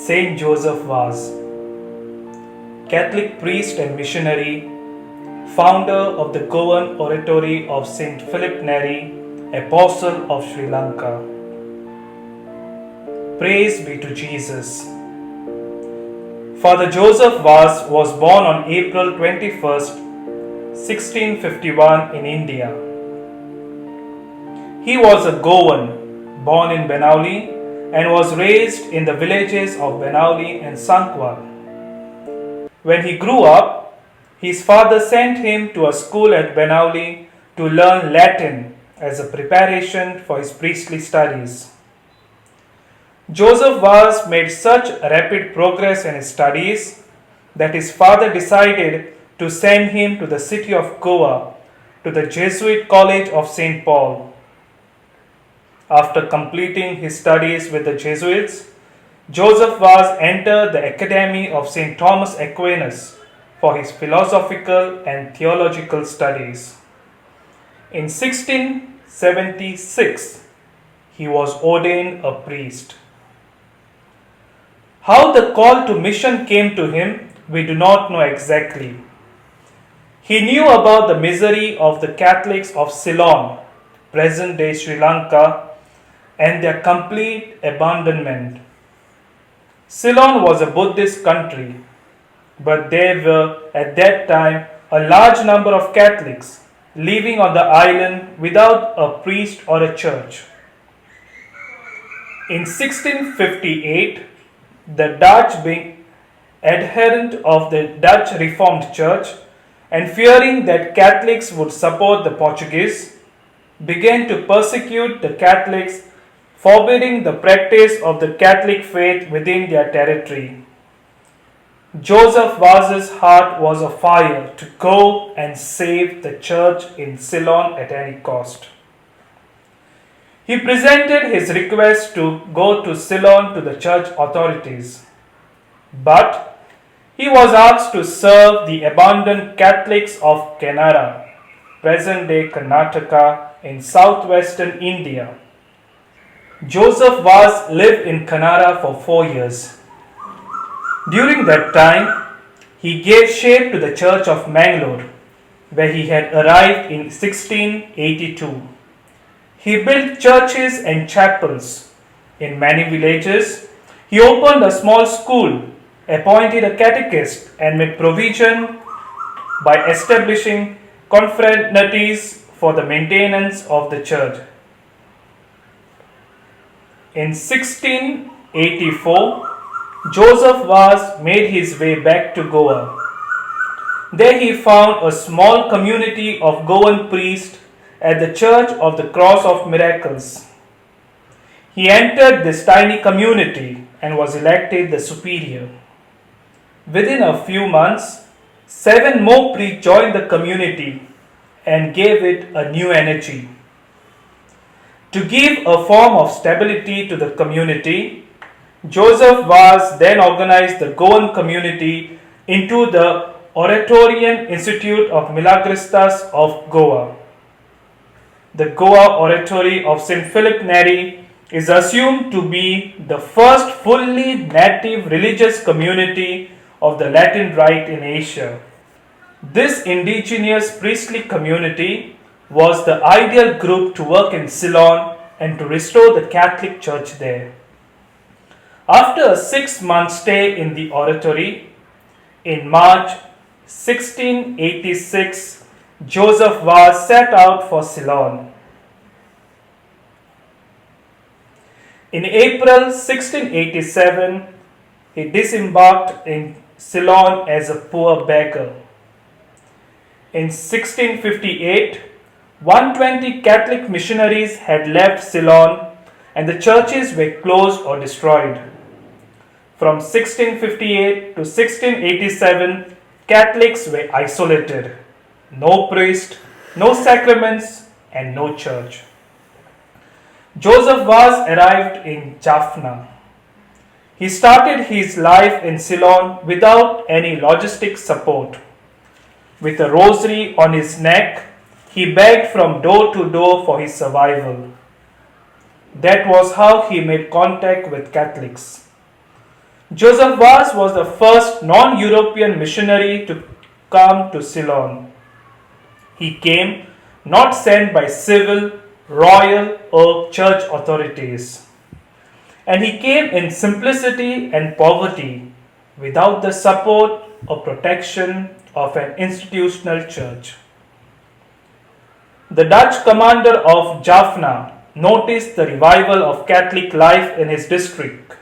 Saint Joseph was Catholic priest and missionary, founder of the Goan Oratory of Saint Philip Neri, Apostle of Sri Lanka. Praise be to Jesus. Father Joseph was born on April 21st, 1651 in India. He was a Goan, born in Benauli, and was raised in the villages of Benauli and Sankwar. When he grew up, his father sent him to a school at Benauli to learn Latin as a preparation for his priestly studies. Joseph made such rapid progress in his studies that his father decided to send him to the city of Goa to the Jesuit College of St. Paul. After completing his studies with the Jesuits, Joseph entered the Academy of St. Thomas Aquinas for his philosophical and theological studies. In 1676, he was ordained a priest. How the call to mission came to him, we do not know exactly. He knew about the misery of the Catholics of Ceylon, present-day Sri Lanka, and their complete abandonment. Ceylon was a Buddhist country, but there were at that time a large number of Catholics living on the island without a priest or a church. In 1658, the Dutch, being adherent of the Dutch Reformed Church and fearing that Catholics would support the Portuguese, began to persecute the Catholics, forbidding the practice of the Catholic faith within their territory. Joseph Vaz's heart was afire to go and save the church in Ceylon at any cost. He presented his request to go to Ceylon to the church authorities, but he was asked to serve the abandoned Catholics of Kannada, present-day Karnataka, in southwestern India. Joseph lived in Kannada for 4 years. During that time, he gave shape to the Church of Mangalore, where he had arrived in 1682. He built churches and chapels in many villages. He opened a small school, appointed a catechist, and made provision by establishing confraternities for the maintenance of the church. In 1684, Joseph made his way back to Goa. There he found a small community of Goan priests at the Church of the Cross of Miracles. He entered this tiny community and was elected the superior. Within a few months, 7 more priests joined the community and gave it a new energy. To give a form of stability to the community, Joseph then organized the Goan community into the Oratorian Institute of Milagristas of Goa. The Goa Oratory of St. Philip Neri is assumed to be the first fully native religious community of the Latin Rite in Asia. This indigenous priestly community was the ideal group to work in Ceylon and to restore the Catholic Church there. After a 6-month stay in the oratory, in March 1686, Joseph set out for Ceylon. In April 1687, he disembarked in Ceylon as a poor beggar. In 1658, 120 Catholic missionaries had left Ceylon and the churches were closed or destroyed. From 1658 to 1687, Catholics were isolated. No priest, no sacraments, and no church. Joseph arrived in Jaffna. He started his life in Ceylon without any logistic support. With a rosary on his neck, he begged from door to door for his survival. That was how he made contact with Catholics. Joseph Vaz was the first non-European missionary to come to Ceylon. He came not sent by civil, royal, or church authorities. And he came in simplicity and poverty without the support or protection of an institutional church. The Dutch commander of Jaffna noticed the revival of Catholic life in his district.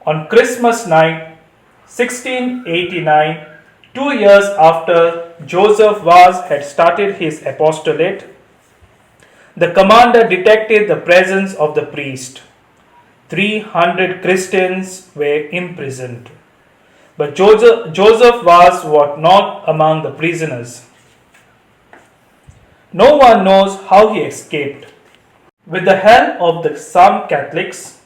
On Christmas night, 1689, 2 years after Joseph Vaz had started his apostolate, the commander detected the presence of the priest. 300 Christians were imprisoned. But Joseph Vaz was not among the prisoners. No one knows how he escaped. With the help of some Catholics,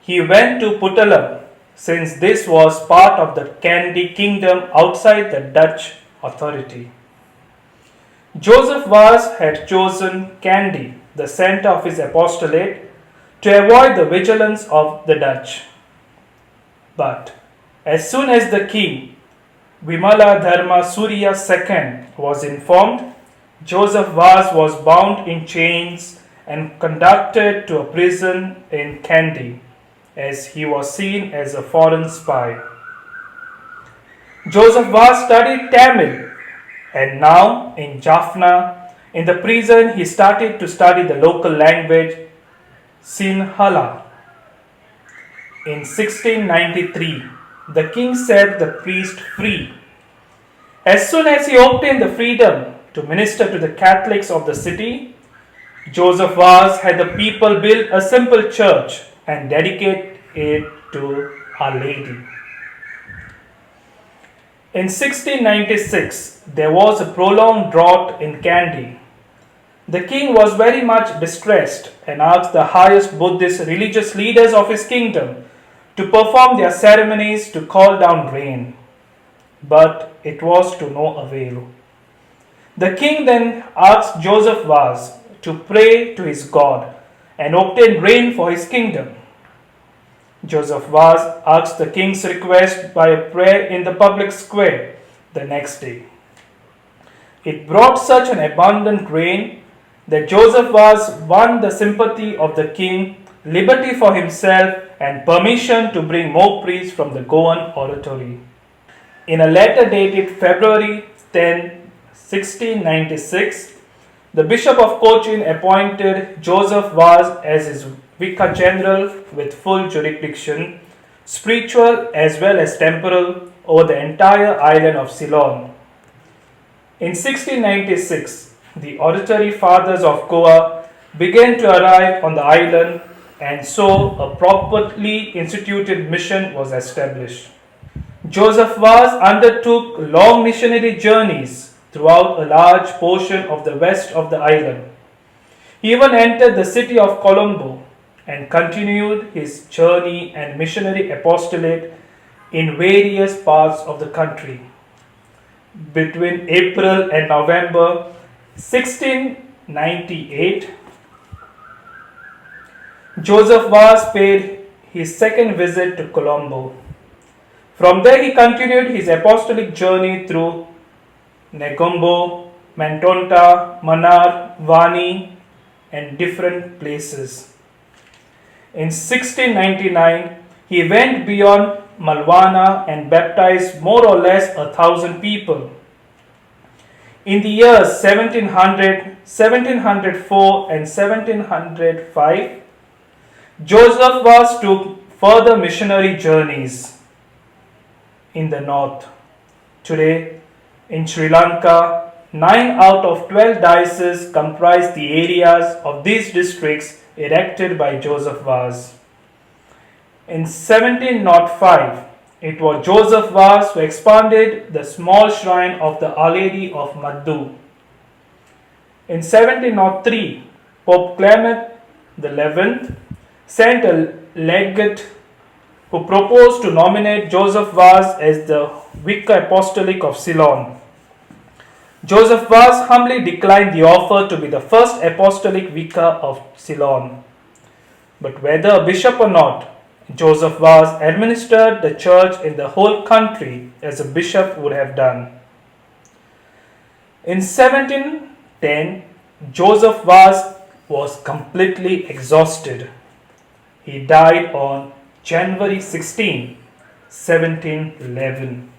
he went to Puttalam, since this was part of the Kandy kingdom outside the Dutch authority. Joseph Vaz had chosen Kandy, the center of his apostolate, to avoid the vigilance of the Dutch. But as soon as the king, Vimala Dharma Surya II, was informed, Joseph Vaz was bound in chains and conducted to a prison in Kandy, as he was seen as a foreign spy. Joseph Vaz studied Tamil, and now in Jaffna, in the prison, he started to study the local language Sinhala. In 1693, the king set the priest free. As soon as he obtained the freedom to minister to the Catholics of the city, Joseph Vaz had the people build a simple church and dedicate it to Our Lady. In 1696, there was a prolonged drought in Kandy. The king was very much distressed and asked the highest Buddhist religious leaders of his kingdom to perform their ceremonies to call down rain. But it was to no avail. The king then asked Joseph Vaz to pray to his God and obtain rain for his kingdom. Joseph Vaz asked the king's request by a prayer in the public square the next day. It brought such an abundant rain that Joseph Vaz won the sympathy of the king, liberty for himself, and permission to bring more priests from the Goan Oratory. In a letter dated February 10, 1696, the Bishop of Cochin appointed Joseph Vaz as his Vicar General with full jurisdiction, spiritual as well as temporal, over the entire island of Ceylon. In 1696, the Oratory Fathers of Goa began to arrive on the island, and so a properly instituted mission was established. Joseph Vaz undertook long missionary journeys throughout a large portion of the west of the island. He even entered the city of Colombo and continued his journey and missionary apostolate in various parts of the country. Between April and November 1698, Joseph Vaz paid his second visit to Colombo. From there he continued his apostolic journey through Negombo, Mantonta, Manar, Vani, and different places. In 1699, he went beyond Malwana and baptized more or less 1,000 people. In the years 1700, 1704, and 1705, Joseph Vaz took further missionary journeys in the north. Today, in Sri Lanka, 9 out of 12 dioceses comprise the areas of these districts erected by Joseph Vaz. In 1705, it was Joseph Vaz who expanded the small shrine of the Our Lady of Madhu. In 1703, Pope Clement XI sent a legate who proposed to nominate Joseph Vaz as the Vicar Apostolic of Ceylon. Joseph Vaz humbly declined the offer to be the first apostolic vicar of Ceylon. But whether a bishop or not, Joseph Vaz administered the church in the whole country as a bishop would have done. In 1710, Joseph Vaz was completely exhausted. He died on January 16, 1711.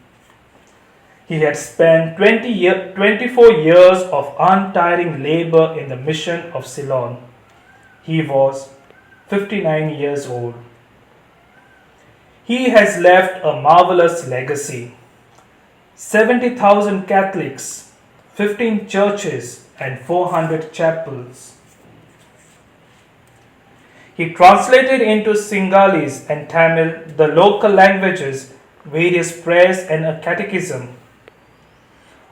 He had spent 24 years of untiring labor in the mission of Ceylon. He was 59 years old. He has left a marvelous legacy. 70,000 Catholics, 15 churches, and 400 chapels. He translated into Sinhalese and Tamil, the local languages, various prayers and a catechism.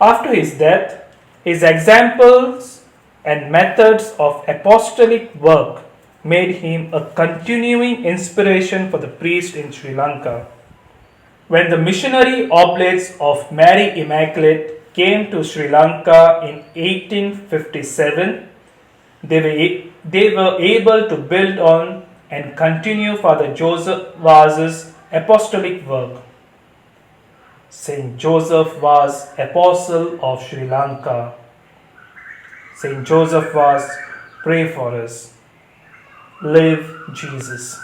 After his death, his examples and methods of apostolic work made him a continuing inspiration for the priest in Sri Lanka. When the missionary oblates of Mary Immaculate came to Sri Lanka in 1857, they were able to build on and continue Father Joseph Vaz's apostolic work. Saint Joseph Vaz, Apostle of Sri Lanka. Saint Joseph Vaz, pray for us. Live Jesus.